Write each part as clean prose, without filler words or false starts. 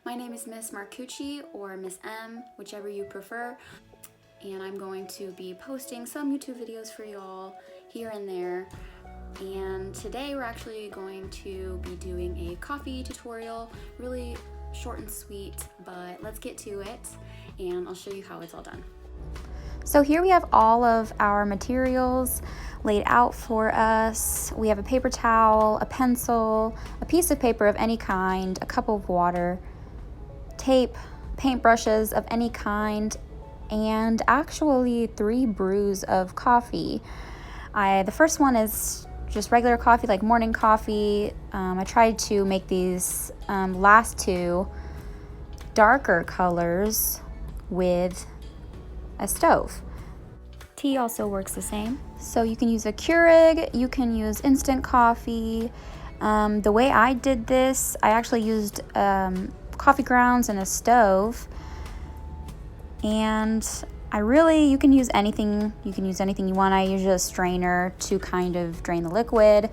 My name is Miss Marcucci or Miss M, whichever you prefer, and I'm going to be posting some YouTube videos for y'all here and there. And today we're actually going to be doing a coffee tutorial, really short and sweet, but let's get to it and I'll show you how it's all done. So here we have all of our materials laid out for us. We have a paper towel, a pencil, a piece of paper of any kind, a cup of water, tape, paintbrushes of any kind, and actually 3 brews of coffee. The first one is just regular coffee, like morning coffee. I tried to make these last 2 darker colors with a stove. Tea also works the same. So you can use a Keurig, you can use instant coffee. The way I did this, I actually used coffee grounds and a stove. And you can use anything. You can use anything you want. I use a strainer to kind of drain the liquid.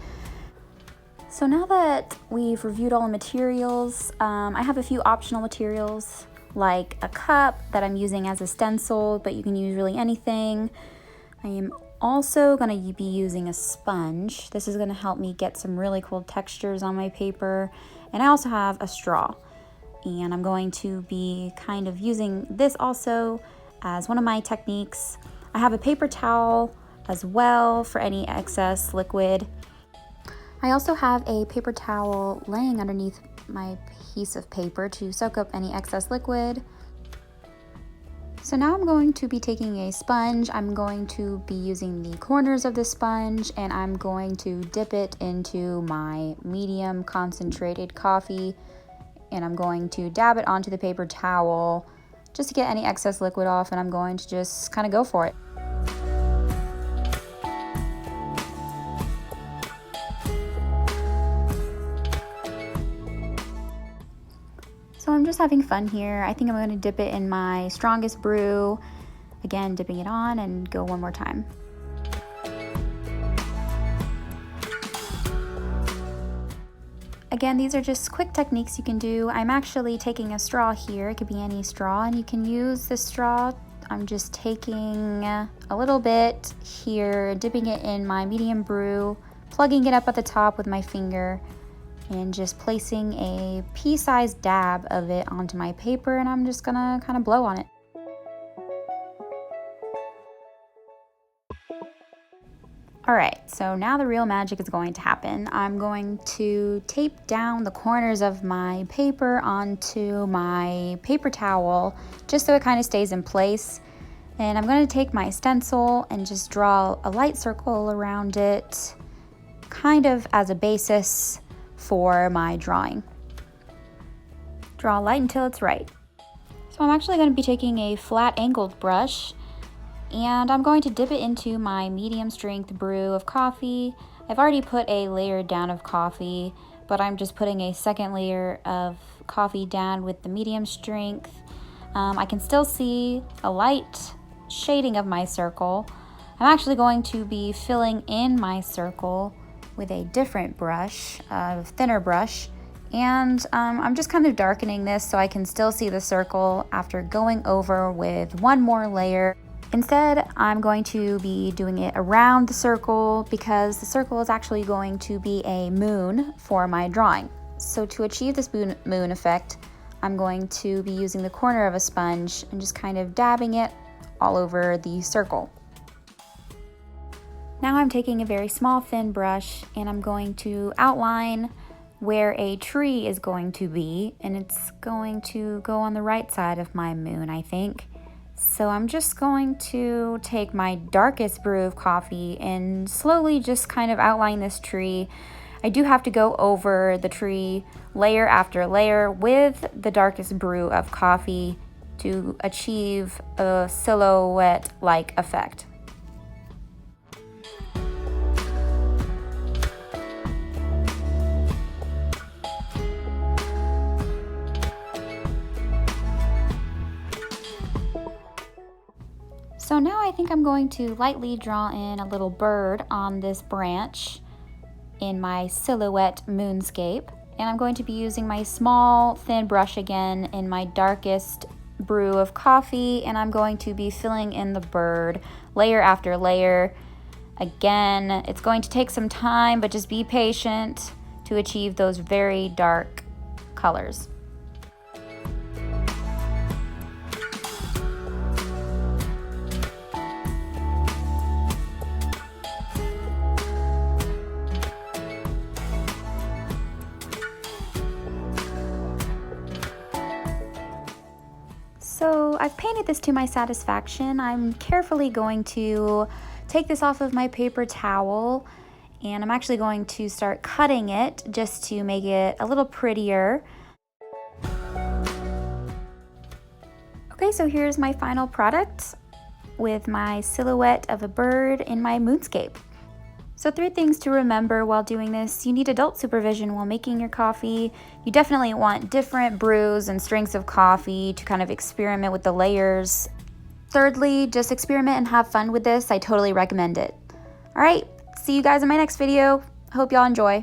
So now that we've reviewed all the materials, I have a few optional materials like a cup that I'm using as a stencil, but you can use really anything. I am also going to be using a sponge. This is going to help me get some really cool textures on my paper. And I also have a straw. And I'm going to be kind of using this also as one of my techniques. I have a paper towel as well for any excess liquid. I also have a paper towel laying underneath my piece of paper to soak up any excess liquid. So now I'm going to be taking a sponge. I'm going to be using the corners of the sponge and I'm going to dip it into my medium concentrated coffee, and I'm going to dab it onto the paper towel just to get any excess liquid off, and I'm going to just kind of go for it. So I'm just having fun here. I think I'm going to dip it in my strongest brew. Again, dipping it on and go one more time. Again, these are just quick techniques you can do. I'm actually taking a straw here. It could be any straw, and you can use this straw. I'm just taking a little bit here, dipping it in my medium brew, plugging it up at the top with my finger, and just placing a pea-sized dab of it onto my paper, and I'm just gonna kind of blow on it. All right, so now the real magic is going to happen. I'm going to tape down the corners of my paper onto my paper towel just so it kind of stays in place. And I'm going to take my stencil and just draw a light circle around it, kind of as a basis for my drawing. Draw light until it's right. So I'm actually going to be taking a flat angled brush and I'm going to dip it into my medium strength brew of coffee. I've already put a layer down of coffee, but I'm just putting a second layer of coffee down with the medium strength. I can still see a light shading of my circle. I'm actually going to be filling in my circle with a different brush, a thinner brush, and I'm just kind of darkening this so I can still see the circle after going over with one more layer. Instead, I'm going to be doing it around the circle because the circle is actually going to be a moon for my drawing. So to achieve this moon effect, I'm going to be using the corner of a sponge and just kind of dabbing it all over the circle. Now I'm taking a very small thin brush and I'm going to outline where a tree is going to be, and it's going to go on the right side of my moon, I think. So I'm just going to take my darkest brew of coffee and slowly just kind of outline this tree. I do have to go over the tree layer after layer with the darkest brew of coffee to achieve a silhouette-like effect. So now I think I'm going to lightly draw in a little bird on this branch in my silhouette moonscape. And I'm going to be using my small thin brush again in my darkest brew of coffee, and I'm going to be filling in the bird layer after layer. Again, it's going to take some time, but just be patient to achieve those very dark colors. So I've painted this to my satisfaction. I'm carefully going to take this off of my paper towel, and I'm actually going to start cutting it just to make it a little prettier. Okay, so here's my final product with my silhouette of a bird in my moonscape. So 3 things to remember while doing this. You need adult supervision while making your coffee. You definitely want different brews and strengths of coffee to kind of experiment with the layers. Thirdly, just experiment and have fun with this. I totally recommend it. All right, see you guys in my next video. Hope y'all enjoy.